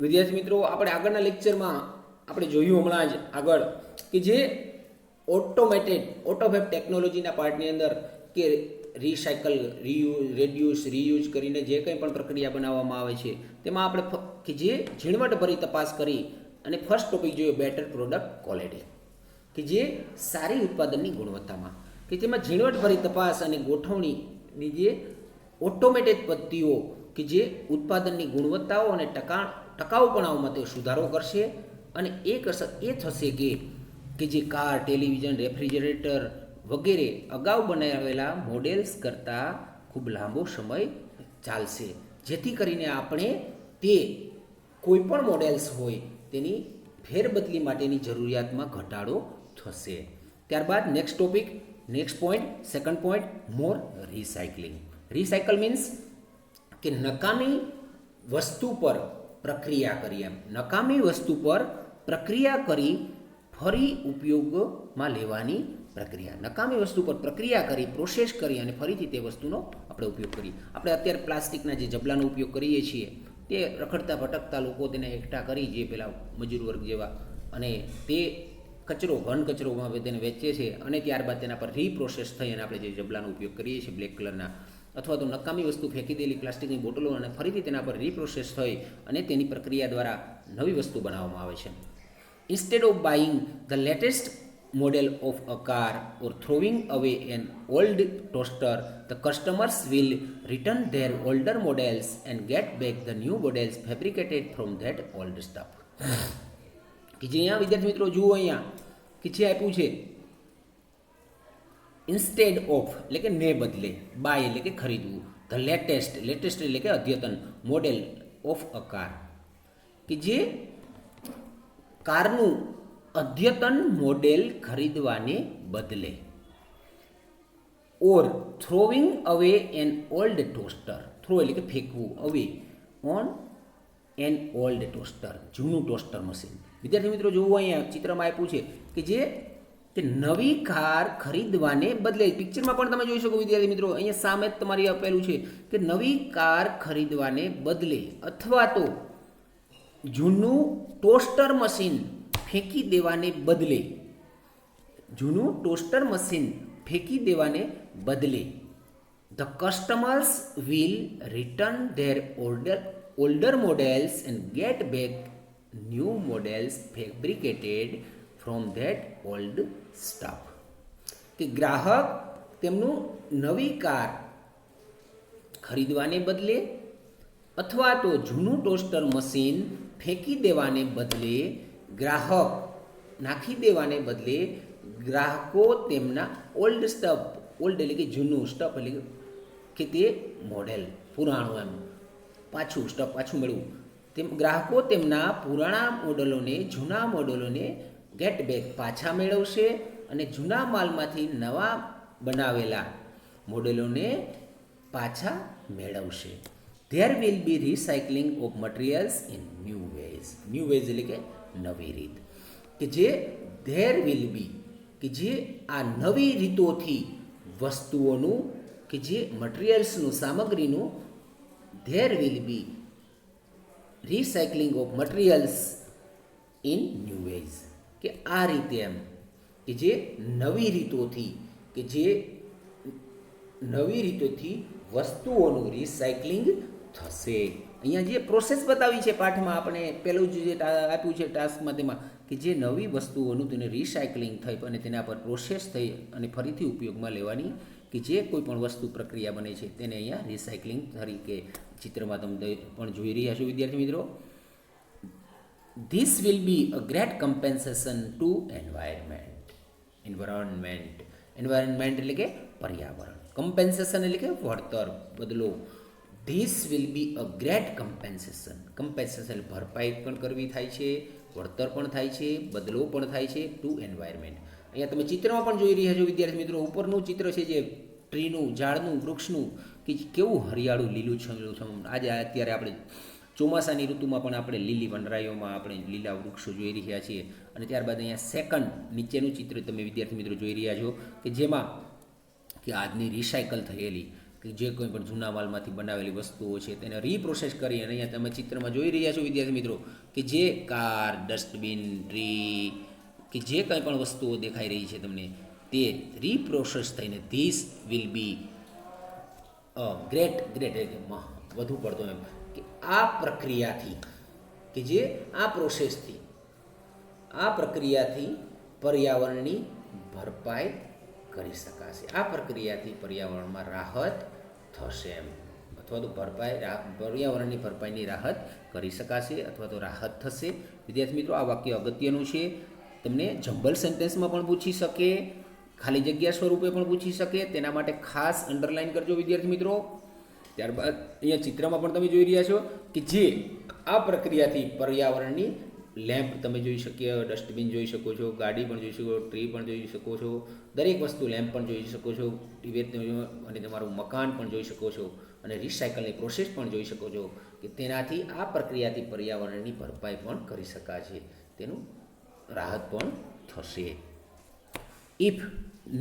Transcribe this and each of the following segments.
વિદ્યાર્થી મિત્રો, આપણે આગળના લેક્ચરમાં આપણે જોયું હમણાં જ આગળ કે જે ઓટોફેબ ટેકનોલોજીના પાર્ટની અંદર કે રિસાયકલ, રેડ્યુસ, રીયુઝ કરીને જે કંઈ પણ પ્રક્રિયા બનાવવામાં આવે છે તેમાં આપણે કે જે ઝીણવટભરી તપાસ કરી અને ફર્સ્ટ ટોપિક જોયો બેટર પ્રોડક્ટ ક્વોલિટી, કે જે સારી ઉત્પાદનની ગુણવત્તામાં કે તેમાં ઝીણવટભરી તપાસ અને ગોઠવણીની જે ઓટોમેટેડ પદ્ધતિઓ કે જે ઉત્પાદનની ગુણવત્તાઓ અને ટકાઉપણાઓમાં તે સુધારો કરશે અને એક અસર એ થશે કે જે કાર, ટેલિવિઝન, રેફ્રિજરેટર વગેરે અગાઉ બનાવેલા મોડેલ્સ કરતાં ખૂબ લાંબો સમય ચાલશે, જેથી કરીને આપણે તે કોઈપણ મોડેલ્સ હોય તેની ફેરબદલી માટેની જરૂરિયાતમાં ઘટાડો થશે. ત્યારબાદ નેક્સ્ટ પોઈન્ટ, સેકન્ડ પોઈન્ટ, મોર રિસાયકલિંગ. રિસાયકલ મીન્સ કે નકામી વસ્તુ પર પ્રક્રિયા કરી, નકામી વસ્તુ પર પ્રક્રિયા કરી ફરી ઉપયોગમાં લેવાની પ્રક્રિયા. નકામી વસ્તુ પર પ્રક્રિયા કરી, પ્રોસેસ કરી અને ફરીથી તે વસ્તુનો આપણે ઉપયોગ કરીએ. આપણે અત્યારે પ્લાસ્ટિકના જે જબલાનો ઉપયોગ કરીએ છીએ તે રખડતા ભટકતા લોકો તેને એકઠા કરી, જે પેલા મજૂર વર્ગ જેવા, અને તે કચરો, ઘન કચરોમાં તેને વેચે છે અને ત્યારબાદ તેના પર રીપ્રોસેસ થઈ અને આપણે જે જબલાનો ઉપયોગ કરીએ છીએ બ્લેક કલરના, અથવા તો નકામી વસ્તુ ફેંકી દેલી પ્લાસ્ટિકની બોટલો અને ફરીથી તેના પર રીપ્રોસેસ થઈ અને તેની પ્રક્રિયા દ્વારા નવી વસ્તુ બનાવવામાં આવે છે. Instead of buying the latest model of a car or throwing away an old toaster, the customers will return their older models and get back the new models fabricated from that old stuff. કે જે અહીંયા વિદ્યાર્થી મિત્રો જુઓ, અહીંયા કે જે આપ્યું છે ઇન્સ્ટેડ ઓફ એટલે કે ને બદલે, બાય એટલે કે ખરીદવું, ધ લેટેસ્ટ એટલે કે અદ્યતન, મોડેલ ઓફ અ કાર કે જે કારનું અદ્યતન મોડેલ ખરીદવાને બદલે, ઓર થ્રોવિંગ અવે એન ઓલ્ડ ટોસ્ટર, થ્રો એટલે કે ફેંકવું, અવે ઓન એન ઓલ્ડ ટોસ્ટર, જૂનું ટોસ્ટર મશીન. વિદ્યાર્થી મિત્રો જોવું, અહીંયા ચિત્રમાં આપ્યું છે કે જે કે નવી કાર ખરીદવાને બદલે, પિક્ચરમાં પણ તમે જોઈ શકો વિદ્યાર્થી મિત્રો, અહીંયા સામે જ તમારી આપેલું છે કે નવી કાર ખરીદવાને બદલે અથવા તો જૂનું ટોસ્ટર મશીન ફેંકી દેવાને બદલે, જૂનું ટોસ્ટર મશીન ફેંકી દેવાને બદલે, the customers will return there older models and get back new models fabricated from that old stuff. કે ગ્રાહક તેમનું નવી કાર ખરીદવાને બદલે અથવા તો જૂનું ટોસ્ટર મશીન ફેંકી દેવાને બદલે, ગ્રાહક નાખી દેવાને બદલે ગ્રાહકો તેમના ઓલ્ડ સ્ટફ, ઓલ્ડ એટલે કે જૂનું, સ્ટફ એટલે કે તે મોડેલ પુરાણું, એમ પાછું સ્ટફ પાછું મેળવું, તેમ ગ્રાહકો તેમના પુરાણા મોડલોને, જૂના મોડલોને ગેટ બેક પાછા મેળવશે અને જૂના માલમાંથી નવા બનાવેલા મોડેલોને પાછા મેળવશે. There will be recycling of materials in new ways. New ways એટલે કે નવી રીત, કે જે ધેર વિલ બી કે જે આ નવી રીતોથી વસ્તુઓનું કે જે મટીરિયલ્સનું, સામગ્રીનું, there will be recycling of materials in new ways, કે આ રીતે એમ કે જે નવી રીતોથી કે જે નવી રીતોથી વસ્તુઓનું રિસાયકલિંગ થશે. અહીંયા જે પ્રોસેસ બતાવી છે પાઠમાં, આપણે પહેલું જે આપ્યું છે ટાસ્કમાં, તેમાં કે જે નવી વસ્તુઓનું તેને રિસાયકલિંગ થઈ અને તેના પર પ્રોસેસ થઈ અને ફરીથી ઉપયોગમાં લેવાની, કે જે કોઈ પણ વસ્તુ પ્રક્રિયા બને છે તેને અહીંયા રિસાયકલિંગ તરીકે ચિત્રમાં તમે પણ જોઈ રહ્યા છો વિદ્યાર્થી મિત્રો. This will be a great compensation to environment એટલે કે પર્યાવરણ, કમ્પેન્સેશન એટલે કે વળતર, બદલો. This will be a great compensation ભરપાઈ પણ કરવી થાય છે, વળતર પણ થાય છે, બદલો પણ થાય છે, ટુ એન્વાયરમેન્ટ. અહીંયા તમે ચિત્રમાં પણ જોઈ રહ્યા છો વિદ્યાર્થી મિત્રો, ઉપરનું ચિત્ર છે જે ટ્રીનું, ઝાડનું, વૃક્ષનું, કે કેવું હરિયાળું લીલુંછમ. આજે અત્યારે આપણે ચોમાસાની ઋતુમાં પણ આપણે લીલી વનરાઈઓમાં આપણે લીલા વૃક્ષો જોઈ રહ્યા છીએ. અને ત્યારબાદ અહીંયા સેકન્ડ નીચેનું ચિત્ર તમે વિદ્યાર્થી મિત્રો જોઈ રહ્યા છો કે જેમાં કે આજની રિસાયકલ થયેલી કે જે કોઈ પણ જૂના માલમાંથી બનાવેલી વસ્તુઓ છે તેને રીપ્રોસેસ કરી અને અહીંયા તમે ચિત્રમાં જોઈ રહ્યા છો વિદ્યાર્થી મિત્રો કે જે કાર, ડસ્ટબિન, ટ્રી કે જે કંઈ પણ વસ્તુઓ દેખાઈ રહી છે તમને તે રીપ્રોસેસ થઈને ધીસ વિલ બી ગ્રેટ વધુ પડતો એમ કે આ પ્રક્રિયાથી કે જે આ પ્રોસેસથી આ પ્રક્રિયાથી પર્યાવરણની ભરપાઈ કરી શકાશે. આ પ્રક્રિયાથી પર્યાવરણમાં રાહત થશે એમ અથવા તો પર્યાવરણની ભરપાઈની રાહત કરી શકાશે અથવા તો રાહત થશે. વિદ્યાર્થી મિત્રો આ વાક્ય અગત્યનું છે. તમને જમ્બલ સેન્ટેન્સમાં પણ પૂછી શકે, ખાલી જગ્યા સ્વરૂપે પણ પૂછી શકે. તેના માટે ખાસ અંડરલાઇન કરજો વિદ્યાર્થી મિત્રો. ત્યારબાદ અહીંયા ચિત્રમાં પણ તમે જોઈ રહ્યા છો કે જે આ પ્રક્રિયાથી પર્યાવરણની લેમ્પ તમે જોઈ શકીએ, ડસ્ટબિન જોઈ શકો છો, ગાડી પણ જોઈ શકો, ટ્રી પણ જોઈ શકો છો, દરેક વસ્તુ લેમ્પ પણ જોઈ શકો છો, અને તમારું મકાન પણ જોઈ શકો છો અને રિસાયકલની પ્રોસેસ પણ જોઈ શકો છો કે તેનાથી આ પ્રક્રિયાથી પર્યાવરણની ભરપાઈ પણ કરી શકાશે, તેનું રાહત પણ થશે. If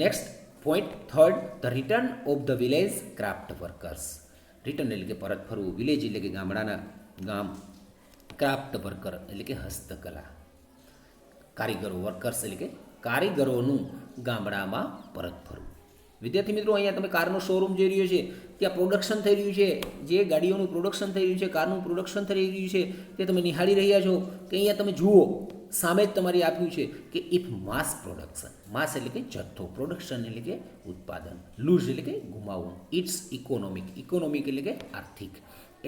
next point third, the return of the village craft workers. Return એટલે કે પરત ફરવું, વિલેજ એટલે કે ગામ, ક્રાફ્ટ વર્કર એટલે કે હસ્તકલા કારીગરો, વર્કર્સ એટલે કે કારીગરોનું ગામડામાં પરત ફરવું. વિદ્યાર્થી મિત્રો અહીંયા તમે કારનો શોરૂમ જોઈ રહ્યો છે, ત્યાં પ્રોડક્શન થઈ રહ્યું છે, જે ગાડીઓનું પ્રોડક્શન થઈ રહ્યું છે, કારનું પ્રોડક્શન થઈ રહ્યું છે તે તમે નિહાળી રહ્યા છો કે અહીંયા તમે જુઓ સામે જ તમારી આપ્યું છે કે ઇફ માસ પ્રોડક્શન, માસ એટલે કે જથ્થો, પ્રોડક્શન એટલે કે ઉત્પાદન, લૂઝ એટલે કે ગુમાવવું, ઇટ્સ ઇકોનોમિક એટલે કે આર્થિક,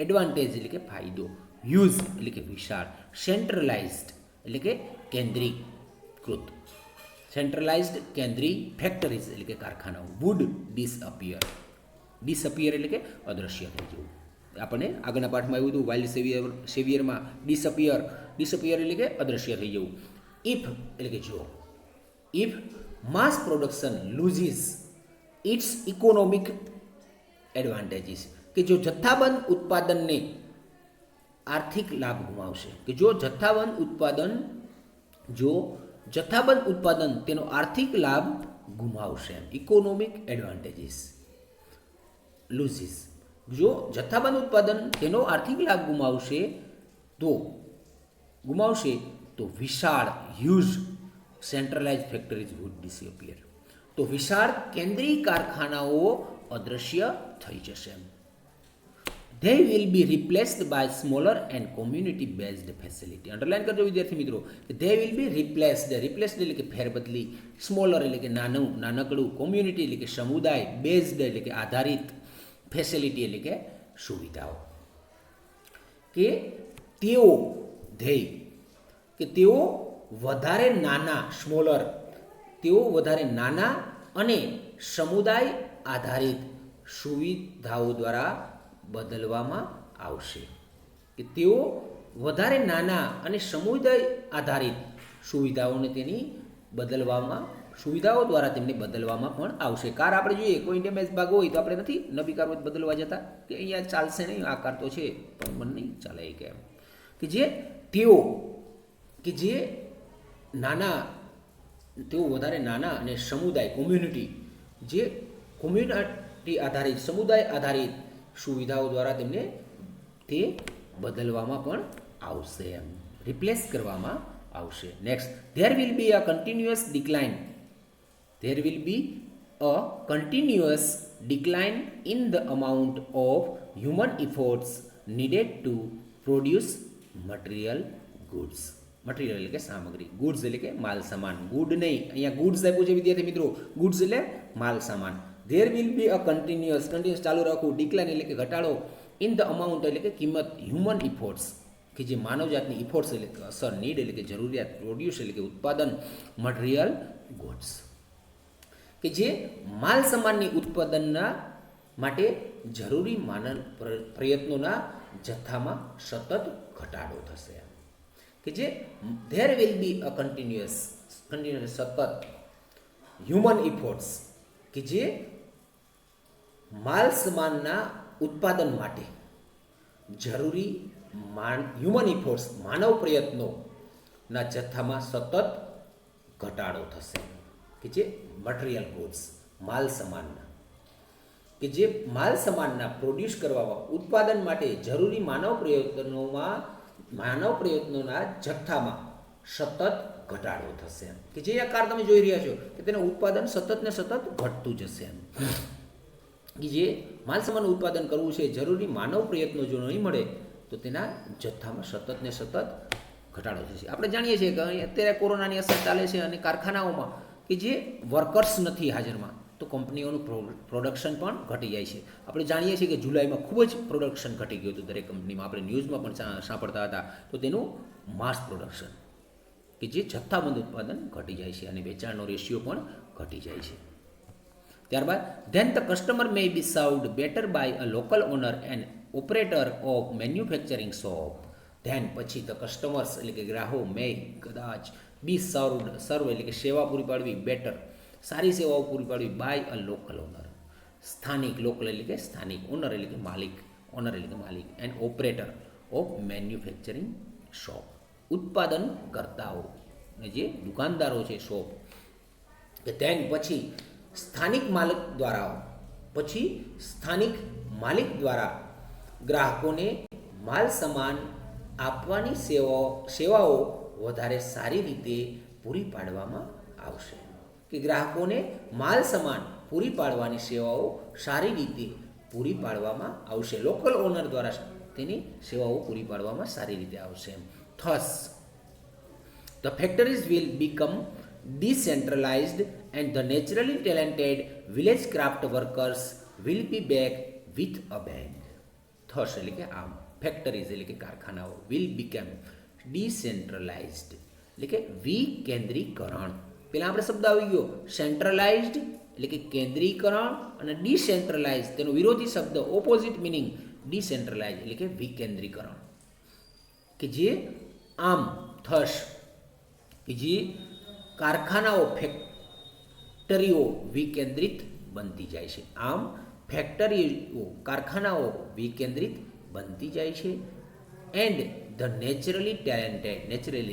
એડવાન્ટેજ એટલે કે ફાયદો, યુઝ એટલે કે વિશાળ, સેન્ટ્રલાઇઝ્ડ એટલે કે કેન્દ્રીકૃત, સેન્ટ્રલાઇઝ્ડ ફેક્ટરીઝ એટલે કે કારખાનાઓ, વુડ ડિસઅપિયર એટલે કે અદૃશ્ય થઈ જવું. આપણને આગળના પાઠમાં આવ્યું હતું વાઇલ્ડ સેવિયરમાં ડિસઅપિયર એટલે કે અદૃશ્ય થઈ જવું. ઇફ એટલે કે જો, if mass production loses its economic advantages, કે જો જથ્થાબંધ ઉત્પાદનને આર્થિક લાભ ગુમાવશે, કે જો જથ્થાબંધ ઉત્પાદન તેનો આર્થિક લાભ ગુમાવશે. ઇકોનોમિક એડવાન્ટેજીસ લૂઝીસ, જો જથ્થાબંધ ઉત્પાદન તેનો આર્થિક લાભ ગુમાવશે તો વિશાળ huge centralize factories would disappear, તો વિશાળ કેન્દ્રીય કારખાનાઓ અદૃશ્ય થઈ જશે. They will be replaced by smaller and community based facility. Underline કરજો વિદ્યાર્થી મિત્રો કે they will be replaced એટલે કે ફેરબદલી, સ્મોલર એટલે કે નાનકડું, કોમ્યુનિટી એટલે કે સમુદાય, બેઝડ એટલે કે આધારિત, ફેસિલિટી એટલે કે સુવિધાઓ, કે તેઓ વધારે નાના, સ્મોલર, તેઓ વધારે નાના અને સમુદાય આધારિત સુવિધાઓ દ્વારા બદલવામાં આવશે, કે તેઓ વધારે નાના અને સમુદાય આધારિત સુવિધાઓ દ્વારા તેમને બદલવામાં પણ આવશે. કાર આપણે જોઈએ કોઈ ડેમેજ ભાગ હોય તો આપણે નથી નવી કાર બદલવા જતા કે અહીંયા ચાલશે નહીં, આ કાર તો છે પણ મને નહીં ચાલે એ કેમ, કે તેઓ વધારે નાના અને સમુદાય કોમ્યુનિટી આધારિત, સમુદાય આધારિત સુવિધાઓ દ્વારા તેમને તે બદલવામાં પણ આવશે, એમ રિપ્લેસ કરવામાં આવશે. Next, there will be a continuous decline in the amount of human efforts needed to produce material goods. Material એટલે કે સામગ્રી, ગુડ્સ એટલે કે માલ સામાન, ગુડ નહીં, અહીંયા ગુડ્સ આપ્યું છે વિદ્યાર્થી મિત્રો, ગુડ્સ એટલે માલ સામાન. There will be a continuous ચાલુ રાખવું, ડિક્લાઇન એટલે કે ઘટાડો, ઇન ધ અમાઉન્ટ એટલે કે કિંમત, હ્યુમન ઇફોર્ટ્સ કે જે માનવજાતની ઇફોર્ટ્સ એટલે કે અસર, નીડ એટલે કે જરૂરિયાત, પ્રોડ્યુસ એટલે કે ઉત્પાદન, મટીરિયલ ગુડ્સ કે જે માલ સામાનની ઉત્પાદનના માટે જરૂરી માનવ પ્રયત્નોના જથ્થામાં સતત ઘટાડો થશે, કે જે there will be a continuous સતત હ્યુમન ઇફોર્ટ્સ કે જે માલ સામાનના ઉત્પાદન માટે જરૂરી હ્યુમન ઇફોર્ટ્સ માનવ પ્રયત્નોના જથ્થામાં સતત ઘટાડો થશે, કે જે મટીરિયલ ગુડ્સ માલ સામાનના કે જે માલ સામાનના પ્રોડ્યુસ કરવામાં ઉત્પાદન માટે જરૂરી માનવ પ્રયત્નોના જથ્થામાં સતત ઘટાડો થશે એમ. કે જે આકાર તમે જોઈ રહ્યા છો કે તેનું ઉત્પાદન સતત ને સતત ઘટતું જશે એમ. કે જે માલ સામાનનું ઉત્પાદન કરવું છે જરૂરી માનવ પ્રયત્નો જો નહીં મળે તો તેના જથ્થામાં સતત ને સતત ઘટાડો થશે. આપણે જાણીએ છીએ કે અત્યારે કોરોનાની અસર ચાલે છે અને કારખાનાઓમાં કે જે વર્કર્સ નથી હાજરમાં તો કંપનીઓનું પ્રોડક્શન પણ ઘટી જાય છે. આપણે જાણીએ છીએ કે જુલાઈમાં ખૂબ જ પ્રોડક્શન ઘટી ગયું હતું દરેક કંપનીમાં. આપણે ન્યૂઝમાં પણ સાંભળતા હતા. તો તેનું માસ પ્રોડક્શન કે જે જથ્થાબંધ ઉત્પાદન ઘટી જાય છે અને વેચાણનો રેશિયો પણ ઘટી જાય છે. ત્યારબાદ then the customer may be served better by a local owner and operator of manufacturing shop. Then પછી ધ કસ્ટમર્સ એટલે કે ગ્રાહકો મે કદાચ બી સર્વ એટલે કે સેવા પૂરી પાડવી બેટર સારી સેવાઓ પૂરી પાડવી બાય અ લોકલ ઓનર સ્થાનિક લોકલ એટલે કે સ્થાનિક ઓનર એટલે કે માલિક and operator of manufacturing shop ઉત્પાદન કરતાઓ જે દુકાનદારો છે શોપ. કે ધેન પછી સ્થાનિક માલિક દ્વારા ગ્રાહકોને માલ સામાન આપવાની સેવાઓ વધારે સારી રીતે પૂરી પાડવામાં આવશે. કે ગ્રાહકોને માલ સામાન પૂરી પાડવાની સેવાઓ સારી રીતે પૂરી પાડવામાં આવશે. લોકલ ઓનર દ્વારા તેની સેવાઓ પૂરી પાડવામાં સારી રીતે આવશે. Thus, the factories will become decentralized and the naturally talented village craft workers will be back with a bang. Thus એટલે કે આમ ફેક્ટરીઝ એટલે કે કારખાનાઓ will become decentralized એટલે કે વિકેન્દ્રીકરણ. પહેલાં આપણે શબ્દ આવી ગયો સેન્ટ્રલાઇઝડ એટલે કે કેન્દ્રીકરણ અને ડિસેન્ટ્રલાઇઝ તેનો વિરોધી શબ્દ ઓપોઝિટ મિનિંગ ડિસેન્ટ્રલાઇઝ એટલે કે વિકેન્દ્રીકરણ. કે જે આમ થશ કે જે કારખાનાઓ ફેક્ટરીઓ વિકેન્દ્રિત બનતી જાય છે. આમ કારખાનાઓ વિકેન્દ્રિત બનતી જાય છે. એન્ડ ધ નેચરલી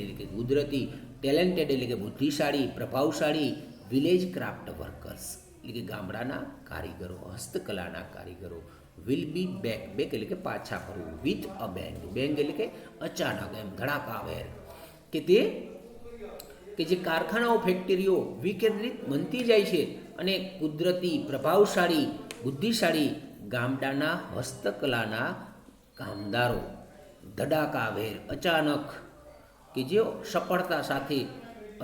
એટલે કે કુદરતી ટેલેન્ટેડ એટલે કે બુદ્ધિશાળી પ્રભાવશાળી વિલેજ ક્રાફ્ટ વર્કર્સ એટલે કે ગામડાના કારીગરો હસ્તકલાના કારીગરો વિલ બી બેક એટલે કે પાછા ફરવું વિથ અ બેંગ એટલે કે અચાનક એમ ધડાકાભેર. કે જે કારખાનાઓ ફેક્ટરીઓ વિકેન્દ્રિત બનતી જાય છે અને કુદરતી પ્રભાવશાળી બુદ્ધિશાળી ગામડાના હસ્તકલાના કામદારો ધડાકાભેર અચાનક કે જેઓ સફળતા સાથે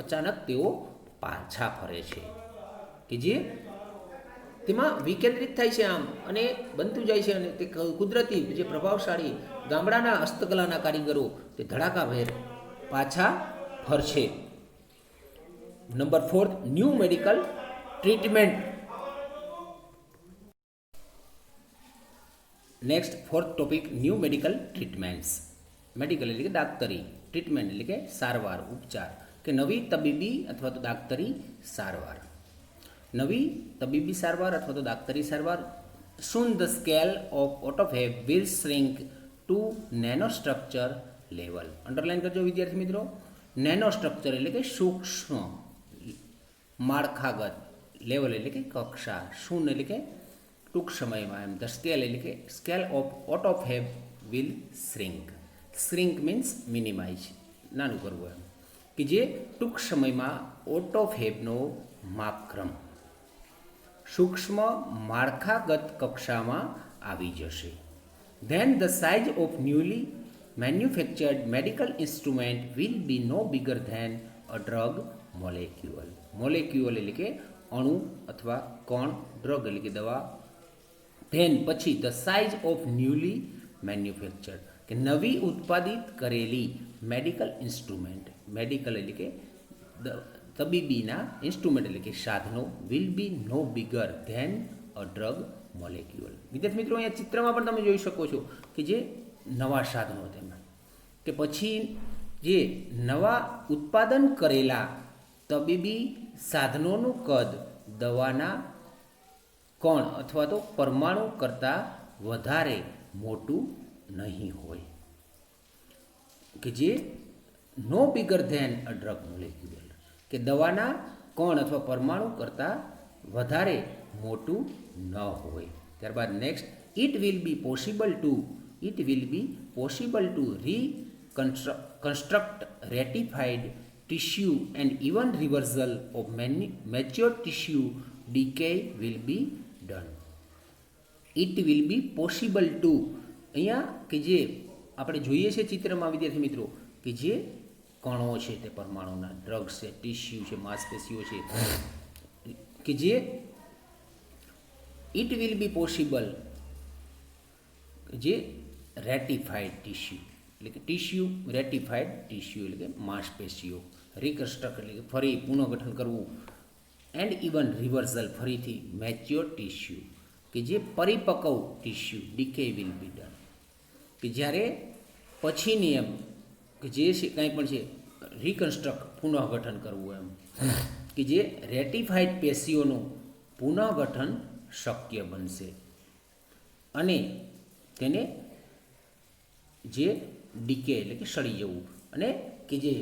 અચાનક તેઓ પાછા ફરે છે. કે જે તેમાં વિકેન્દ્રિત થાય છે આમ અને બનતું જાય છે અને તે કુદરતી જે પ્રભાવશાળી ગામડાના હસ્તકલાના કારીગરો તે ધડાકાભેર પાછા ફરશે. Number 4 new medical treatment. Next fourth topic new medical treatments. Medical એટલે કે દાક્તરી, ટ્રીટમેન્ટ એટલે કે સારવાર ઉપચાર કે નવી તબીબી અથવા તો દાક્તરી સારવાર. નવી તબીબી સારવાર અથવા તો દાક્તરી સારવાર. Soon the scale of autophagy will shrink to nanostructure level. Underline કરજો વિદ્યાર્થી મિત્રો. નેનોસ્ટ્રક્ચર એટલે કે સૂક્ષ્મ માળખાગત, લેવલ એટલે કે કક્ષા, શૂન્ય એટલે કે ટૂંક સમયમાં એમ. ધ સ્કેલ એટલે કે scale of autophagy will shrink. Shrink means minimize, નાનું કરવું એમ. કે જે ટૂંક સમયમાં ઓટોફેબનો માપક્રમ સૂક્ષ્મ માળખાગત કક્ષામાં આવી જશે. Then the size of newly manufactured medical instrument will be no bigger than a drug molecule. Molecule એટલે કે અણુ અથવા કણ, ડ્રગ એટલે કે દવા. Then પછી the size of newly manufactured કે નવી ઉત્પાદિત કરેલી મેડિકલ ઇન્સ્ટ્રુમેન્ટ, મેડિકલ એટલે કે તબીબીના ઇન્સ્ટ્રુમેન્ટ એટલે કે સાધનો will be no bigger than a drug molecule. વિદ્યાર્થી મિત્રો અહીંયા ચિત્રમાં પણ તમે જોઈ શકો છો કે જે નવા સાધનો તેમાં કે પછી જે નવા ઉત્પાદન કરેલા તબીબી સાધનોનું કદ દવાના કણ અથવા તો પરમાણુ કરતાં વધારે મોટું નહીં હોય. કે જે no bigger than a drug molecule કે દવાના કણ અથવા પરમાણુ કરતાં વધારે મોટું ન હોય. ત્યારબાદ next, it will be possible to reconstruct ratified tissue and even reversal of mature tissue decay will be done. It will be possible to, અહીંયા કે જે આપણે જોઈએ છે ચિત્રમાં વિદ્યાર્થી મિત્રો કે જે કણો છે તે પરમાણુના, ડ્રગ્સ છે, ટિશ્યુ છે, માંસપેશીઓ છે, કે જે ઇટ વિલ બી પોસિબલ, જે રેટિફાઈડ ટિશ્યુ એટલે કે ટિશ્યુ, રેટિફાઈડ ટિશ્યુ એટલે કે માંસપેશીઓ, રિકન્સ્ટ્રક્ટ એટલે કે ફરી પુનઃગઠન કરવું, એન્ડ ઇવન રિવર્સલ ફરીથી મેચ્યોર ટિશ્યુ કે જે પરિપક્વ tissue, decay will be done કે જ્યારે પછીની એમ કે જે કાંઈ પણ છે રિકન્સ્ટ્રક્ટ પુનઃગઠન કરવું એમ કે જે રેટિફાઈડ પેશીઓનું પુનઃગઠન શક્ય બનશે અને તેને જે ડીકે એટલે કે સડી જવું અને કે જે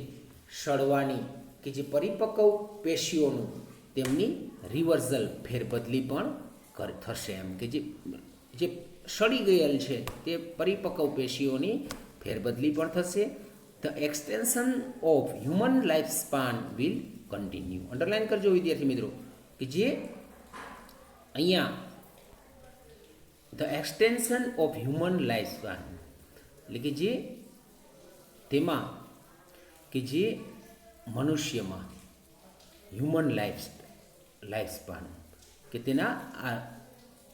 સડવાની કે જે પરિપક્વ પેશીઓનું તેમની રિવર્સલ ફેરબદલી પણ થશે એમ કે જે સડી ગયેલ છે તે પરિપક્વ પેશીઓની ફેરબદલી પણ થશે. The extension of human life span will continue. Underline કરજો વિદ્યાર્થી મિત્રો કે જે અહીંયા the extension of human life span એટલે કે જે તેમાં કે જે મનુષ્યમાં હ્યુમન લાઈફ સ્પાન કે તેના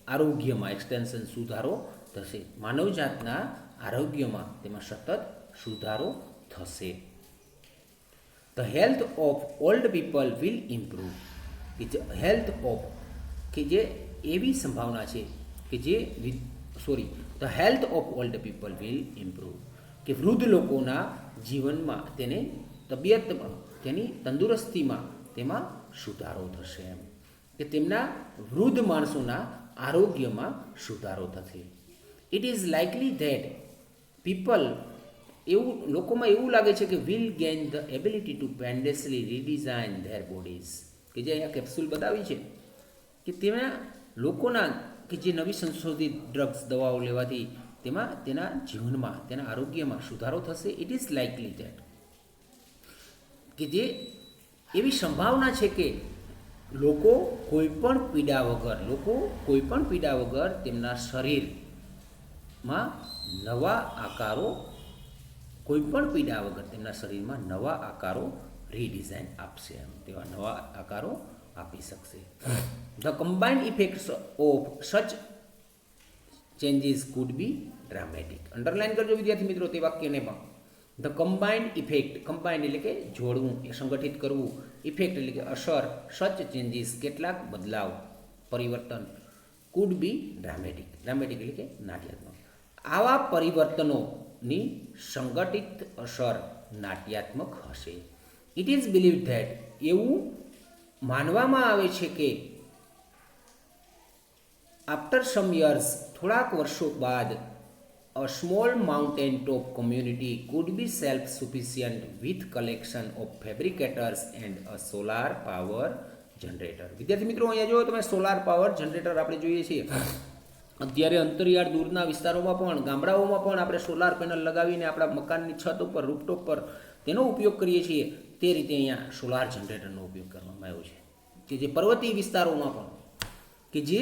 આરોગ્યમાં એક્સટેન્શન સુધારો થશે, માનવજાતના આરોગ્યમાં તેમાં સતત સુધારો થશે. The health of old people will improve કે હેલ્થ ઓફ કે જે એવી સંભાવના છે કે જે the health of old people will improve કે વૃદ્ધ લોકોના જીવનમાં તેને તબિયતમાં તેની તંદુરસ્તીમાં તેમાં સુધારો થશે એમ કે તેમના વૃદ્ધ માણસોના આરોગ્યમાં સુધારો થશે. It is likely that people લોકોમાં એવું લાગે છે કે will gain the ability to painlessly redesign their bodies કે જે અહીંયા કેપ્સ્યુલ બતાવી છે કે તેના લોકોના કે જે નવી સંશોધિત ડ્રગ્સ દવાઓ લેવાથી તેમાં તેના જીવનમાં તેના આરોગ્યમાં સુધારો થશે. ઇટ ઇઝ લાઇકલી ધેટ કે જે એવી સંભાવના છે કે લોકો કોઈપણ પીડા વગર તેમના શરીરમાં નવા આકારો રીડિઝાઇન આપશે એમ તેવા નવા આકારો આપી શકશે. ધ કમ્બાઇન્ડ ઇફેક્ટ્સ ઓફ સચ ચેન્જીસ કુડ બી ડ્રામેટિક. અંડરલાઇન કરજો વિદ્યાર્થી મિત્રો તે વાક્યને પણ. ધ કમ્બાઇન્ડ ઇફેક્ટ, કમ્બાઇન્ડ એટલે કે જોડવું, એ સંગઠિત કરવું, ઇફેક્ટ એટલે કે અસર, સચ ચેન્જીસ કેટલાક બદલાવ, પરિવર્તન, કુડ બી ડ્રામેટિક, ડ્રામેટિક એટલે કે નાટ્યાત્મક. આવા પરિવર્તનોની સંગઠિત અસર નાટ્યાત્મક હશે. ઇટ ઇઝ બિલીવ્ડ ધેટ એવું માનવામાં આવે છે કે આફ્ટર સમ યર્સ થોડાક વર્ષો બાદ a small mountain top community could be self-sufficient with collection of fabricators and a solar power generator. વિદ્યાર્થી મિત્રો અહીંયા જો તમે સોલાર પાવર જનરેટર આપણે જોઈએ છીએ અત્યારે અંતરિયાળ દૂરના વિસ્તારોમાં પણ ગામડાઓમાં પણ આપણે સોલાર પેનલ લગાવીને આપણા મકાનની છત ઉપર રૂફટોપ પર તેનો ઉપયોગ કરીએ છીએ તે રીતે અહીંયા સોલાર જનરેટરનો ઉપયોગ કરવામાં આવ્યો છે કે જે પર્વતીય વિસ્તારોમાં પણ કે જે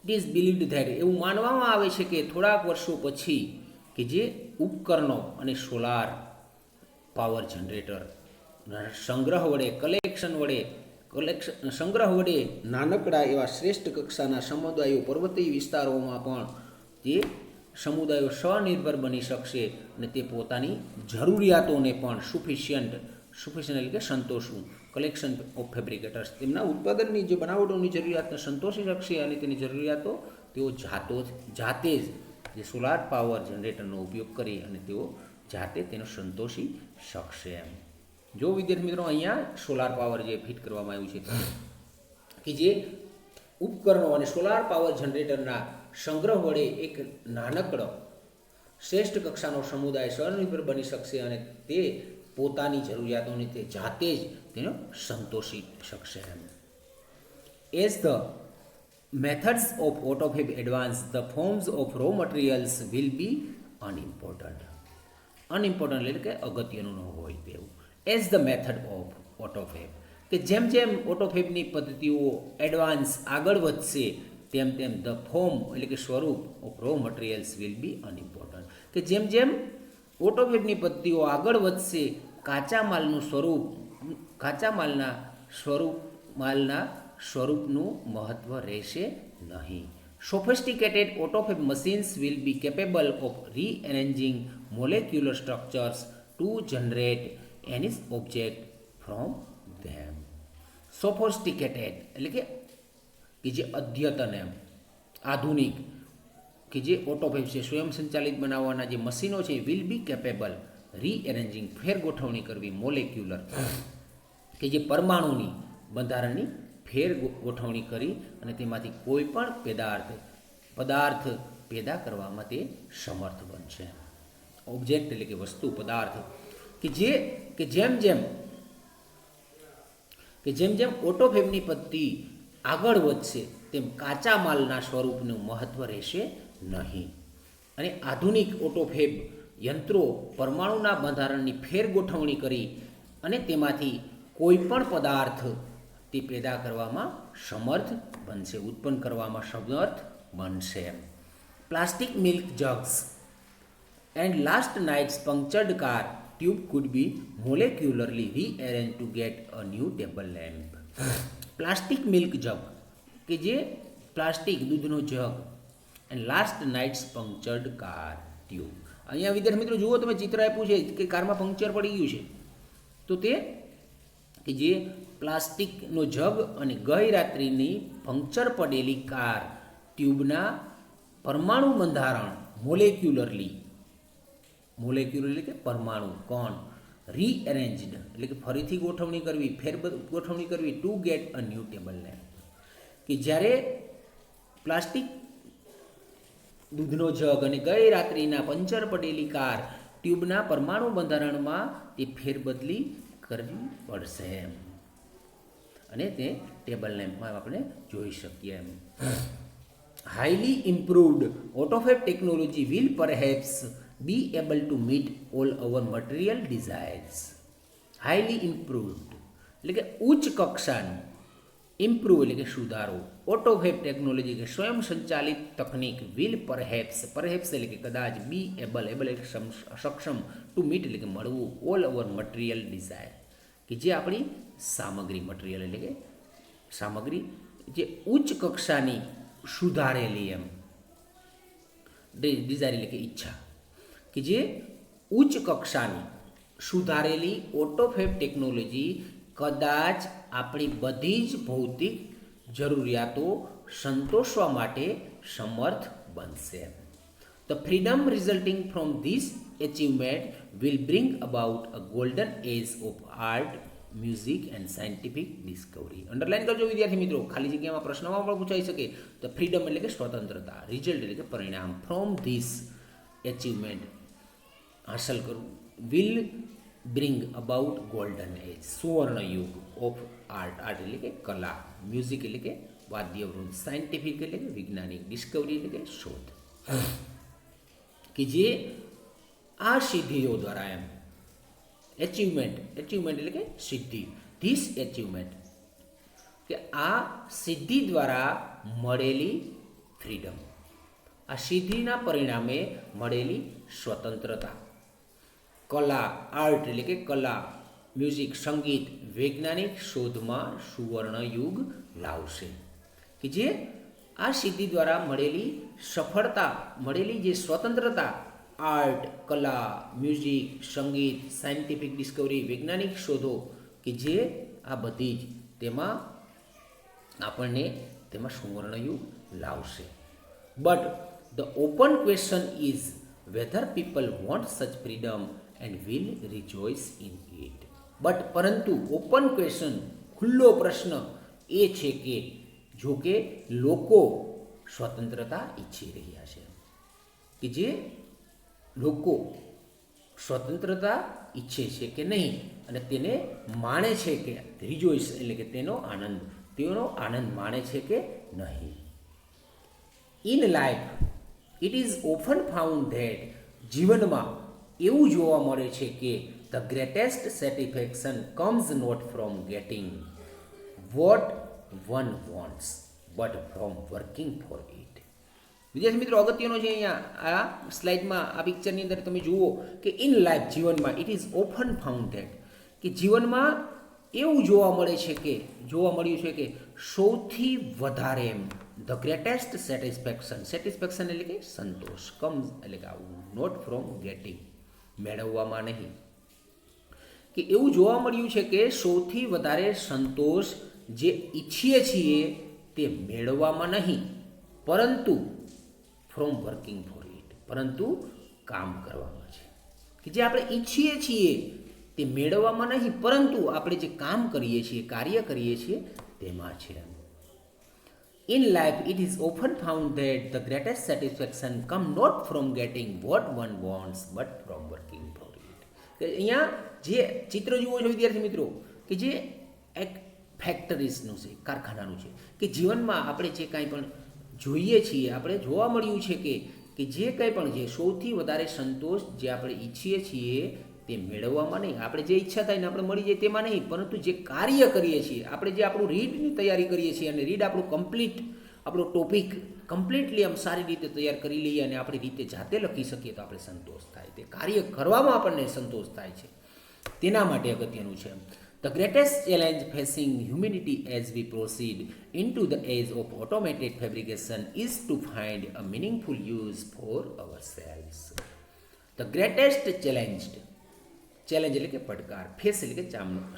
ઇટ ઇઝ બિલીવ્ડ ધેટ એવું માનવામાં આવે છે કે થોડાક વર્ષો પછી કે જે ઉપકરણો અને સોલાર પાવર જનરેટર સંગ્રહ વડે નાનકડા એવા શ્રેષ્ઠ કક્ષાના સમુદાયો પર્વતીય વિસ્તારોમાં પણ તે સમુદાયો સ્વનિર્ભર બની શકશે અને તે પોતાની જરૂરિયાતોને પણ સુફિશિયન્ટ એટલે કે સંતોષવું, કલેક્શન ઓફ ફેબ્રિકેટર્સ તેમના ઉત્પાદનની જે બનાવટોની જરૂરિયાતને સંતોષી શકશે અને તેની જરૂરિયાતો તેઓ જાતે જ જે સોલાર પાવર જનરેટરનો ઉપયોગ કરી અને તેઓ જાતે તેનો સંતોષી શકશે એમ. જો વિદ્યાર્થી મિત્રો અહીંયા સોલાર પાવર જે ફિટ કરવામાં આવ્યું છે કે જે ઉપકરણો અને સોલાર પાવર જનરેટરના સંગ્રહ વડે એક નાનકડો શ્રેષ્ઠ કક્ષાનો સમુદાય સ્વનિર્ભર બની શકશે અને તે પોતાની જરૂરિયાતોને તે જાતે જ તેનો સંતોષી શકશે એમ. As the methods of AutoFab advance, the forms of raw materials will be unimportant. અનઇમ્પોર્ટન્ટ એટલે કે અગત્યનું ન હોય તેવું. એઝ ધ મેથડ ઓફ ઓટોફેબ, કે જેમ જેમ ઓટોફેબની પદ્ધતિઓ એડવાન્સ આગળ વધશે તેમ તેમ ધ ફોર્મ એટલે કે સ્વરૂપ of raw materials will be unimportant, કે જેમ જેમ ઓટોફેબની પદ્ધતિઓ આગળ વધશે કાચા માલનું સ્વરૂપ, કાચા માલના સ્વરૂપનું મહત્ત્વ રહેશે નહીં. Sophisticated AutoFab machines will be capable of rearranging molecular structures to generate any object from them. Sophisticated એટલે કે જે અદ્યતન એમ આધુનિક કે જે ઓટોફેબ છે સ્વયં સંચાલિત બનાવવાના જે મશીનો છે વિલ બી કેપેબલ રીએરેન્જિંગ ફેરગોઠવણી કરવી મોલેક્યુલર કે જે પરમાણુની બંધારણની ફેર ગોઠવણી કરી અને તેમાંથી કોઈ પણ પદાર્થ પેદા કરવામાં તે સમર્થ બનશે. ઓબ્જેક્ટ એટલે કે વસ્તુ પદાર્થ કે જેમ જેમ ઓટોફેબની પદ્ધતિ આગળ વધશે તેમ કાચા માલના સ્વરૂપનું મહત્ત્વ રહેશે નહીં અને આધુનિક ઓટોફેબ યંત્રો પરમાણુના બંધારણની ફેર ગોઠવણી કરી અને તેમાંથી કોઈ પણ પદાર્થ તે પેદા કરવામાં સમર્થ બનશે, ઉત્પન્ન કરવામાં સમર્થ બનશે. Plastic milk jugs and last night's punctured car tube could be molecularly rearranged to get a new table lamp. Plastic milk jug કે જે પ્લાસ્ટિક દૂધનો jug and last night's punctured car tube. અહીંયા વિદ્યાર્થી મિત્રો જુઓ તમે ચિત્ર આપ્યું છે કે કારમાં પંક્ચર પડી ગયું છે તો તે કે જે પ્લાસ્ટિકનો જગ અને ગઈ રાત્રિની પંક્ચર પડેલી કાર ટ્યુબના પરમાણુ બંધારણ મોલેક્યુલર એટલે કે પરમાણુ કોણ રીએરેન્જડ એટલે કે ફરીથી ગોઠવણી કરવી ગોઠવણી કરવી two get a new table lamp, કે જ્યારે પ્લાસ્ટિક દૂધનો જગ અને ગઈ રાત્રિના પંચર પડેલી કાર ટ્યુબના પરમાણુ બંધારણમાં તે ફેરબદલી કરવી પડશે એમ અને તે ટેબલ લેમ્પમાં આપણે જોઈ શકીએ એમ. Highly improved autofab technology will perhaps be able to meet all our material desires. Highly improved એટલે કે ઉચ્ચ કક્ષાનું, ઇમ્પ્રૂવ એટલે કે સુધારો, ઓટોફેબ ટેકનોલોજી કે સ્વયં સંચાલિત તકનીક વિલ પરહેપ્સ એટલે કે કદાચ બી એબલ એટલે કે સક્ષમ ટુ મીટ એટલે કે મળવું ઓલ અવર મટીરિયલ ડિઝાયર કે જે આપણી સામગ્રી મટીરિયલ એટલે કે સામગ્રી જે ઉચ્ચ કક્ષાની સુધારેલી એમ ડિઝાયર એટલે કે ઈચ્છા કે જે ઉચ્ચ કક્ષાની સુધારેલી ઓટોફેબ ટેકનોલોજી કદાચ આપણી બધી જ ભૌતિક જરૂરિયાતો સંતોષવા માટે સમર્થ બનશે. The freedom resulting from this achievement will bring about a golden age of art, music and scientific discovery. Underline કરજો વિદ્યાર્થી મિત્રો, ખાલી જગ્યામાં પ્રશ્નમાં પણ પૂછાઈ શકે. તો ફ્રીડમ એટલે કે સ્વતંત્રતા, રિઝલ્ટ એટલે કે પરિણામ, ફ્રોમ ધીસ એચિવમેન્ટ હાંસલ કરવું, વિલ બ્રિંગ અબાઉટ ગોલ્ડન એજ સુવર્ણ યુગ ઓફ આર્ટ એટલે કે કલા, મ્યુઝિક એટલે કે વાદ્યવૃંદ, સાયન્ટિફિક એટલે કે વૈજ્ઞાનિક, ડિસ્કવરી એટલે કે શોધ, કે જે આ સિદ્ધિઓ દ્વારા એમ એચિવમેન્ટ એટલે કે સિદ્ધિ, ધીસ એચિવમેન્ટ કે આ સિદ્ધિ દ્વારા મળેલી ફ્રીડમ, આ સિદ્ધિના પરિણામે મળેલી સ્વતંત્રતા, કલા આર્ટ એટલે કે કલા, મ્યુઝિક સંગીત, વૈજ્ઞાનિક શોધમાં સુવર્ણ યુગ લાવશે, કે જે આ સિદ્ધિ દ્વારા મળેલી સફળતા, મળેલી જે સ્વતંત્રતા, આર્ટ, કલા, મ્યુઝિક, સંગીત, સાયન્ટિફિક ડિસ્કવરી, વૈજ્ઞાનિક શોધો કે જે આ બધી જ તેમાં આપણને તેમાં સુવર્ણયુગ લાવશે. But the open question is whether people want such freedom and will rejoice in it. But પરંતુ ઓપન ક્વેશ્ચન ખુલ્લો પ્રશ્ન એ છે કે જો કે લોકો સ્વતંત્રતા ઈચ્છી રહ્યા છે, કે જે લોકો સ્વતંત્રતા ઈચ્છે છે કે નહીં અને તેને માણે છે કે રિજોઇસ એટલે કે તેનો આનંદ માણે છે કે નહીં. In life it is often found that જીવનમાં એવું જોવા મળે છે કે the greatest satisfaction comes not from getting what one wants but from working for it. વિદ્યાર્થી મિત્રો, અગત્યનો છે અહીંયા આ સ્લાઇડમાં, આ પિક્ચરની અંદર તમે જુઓ કે ઇન લાઈફ જીવનમાં it is often found that કે જીવનમાં એવું જોવા મળ્યું છે કે સૌથી વધારે એમ ધ ગ્રેટેસ્ટ સેટિસ્ફેક્શન એટલે કે સંતોષ, કમ્સ એટલે કે આવું, નોટ ફ્રોમ ગેટિંગ મેળવવામાં નહીં, કે એવું જોવા મળ્યું છે કે સૌથી વધારે સંતોષ જે ઈચ્છીએ છીએ તે મેળવવામાં નહીં, પરંતુ ફ્રોમ વર્કિંગ ફોર ઇટ, પરંતુ કામ કરવામાં છે. કે જે આપણે ઈચ્છીએ છીએ તે મેળવવામાં નહીં, પરંતુ આપણે જે કામ કરીએ છીએ, કાર્ય કરીએ છીએ તેમાં છે. In life it is often found that the greatest satisfaction come not from getting what one wants but from working for it. કે અહીંયા જે ચિત્ર જુઓ છો વિદ્યાર્થી મિત્રો, કે જે એક ફેક્ટરીઝનું છે, કારખાનાનું છે, કે જીવનમાં આપણે જે કાંઈ પણ જોઈએ છીએ, આપણે જોવા મળ્યું છે કે જે કંઈ પણ છે સૌથી વધારે સંતોષ જે આપણે ઈચ્છીએ છીએ તે મેળવવામાં નહીં, આપણે જે ઈચ્છા થાય ને આપણે મળી જાય તેમાં નહીં, પરંતુ જે કાર્ય કરીએ છીએ, આપણે જે આપણું રીડની તૈયારી કરીએ છીએ અને રીડ આપણું આપણો ટોપિક કમ્પ્લીટલી આમ સારી રીતે તૈયાર કરી લઈએ અને આપણી રીતે જાતે લખી શકીએ તો આપણે સંતોષ થાય, તે કાર્ય કરવામાં આપણને સંતોષ થાય છે, તેના માટે અગત્યનું છે. The greatest challenge facing humanity as we proceed into the age of automated fabrication is to find a meaningful use for ourselves. The greatest challenge એટલે કે પડકાર, ફેસ એટલે કે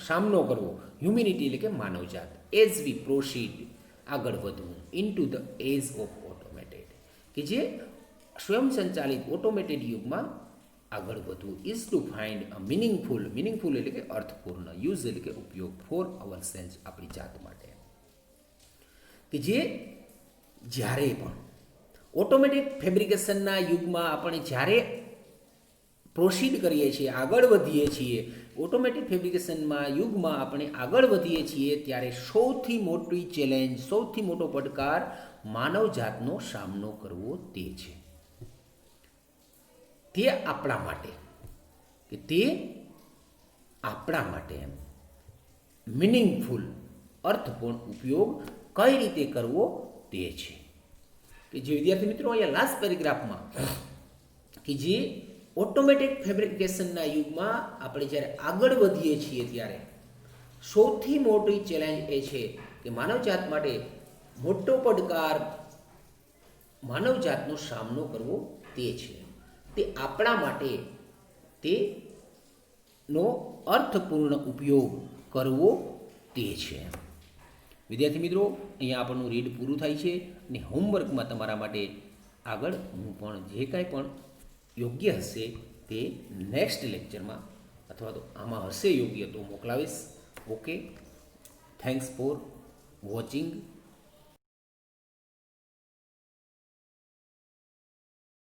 સામનો કરવો, હ્યુમિનિટી એટલે કે માનવજાત, એઝ વી પ્રોસીડ આગળ વધવું, into the age of automated કે જે સ્વયંસંચાલિત ઓટોમેટેડ યુગમાં આગળ વધવું, is to find a meaningful એટલે કે અર્થપૂર્ણ, યુઝ એટલે કે ઉપયોગ, ફોર અવર સેલ્સ આપણી જાત માટે, કે જે જ્યારે પણ ઓટોમેટિક ફેબ્રિકેશનના યુગમાં આપણે જ્યારે પ્રોસીડ કરીએ છીએ, આગળ વધીએ છીએ, ઓટોમેટિક ફેબ્રિકેશનમાં યુગમાં આપણે આગળ વધીએ છીએ ત્યારે સૌથી મોટી ચેલેન્જ, સૌથી મોટો પડકાર માનવજાતનો સામનો કરવો તે છે. તે આપણા માટે એમ મિનિંગફુલ અર્થપૂર્ણ ઉપયોગ કઈ રીતે કરવો તે છે. કે જે વિદ્યાર્થી મિત્રો અહીંયા લાસ્ટ પેરેગ્રાફમાં કે જે ઓટોમેટિક ફેબ્રિકેશનના યુગમાં આપણે જ્યારે આગળ વધીએ છીએ ત્યારે સૌથી મોટી ચેલેન્જ એ છે કે માનવજાત માટે મોટો પડકાર માનવજાતનો સામનો કરવો તે છે. તે આપણા માટે તેનો અર્થપૂર્ણ ઉપયોગ કરવો તે છે. વિદ્યાર્થી મિત્રો, અહીંયા આપણનું રીડ પૂરું થાય છે અને હોમવર્કમાં તમારા માટે આગળ હું પણ જે કાંઈ પણ યોગ્ય હશે તે નેક્સ્ટ લેક્ચરમાં અથવા તો આમાં હશે યોગ્ય તો મોકલાવીશ. Okay, thanks for watching.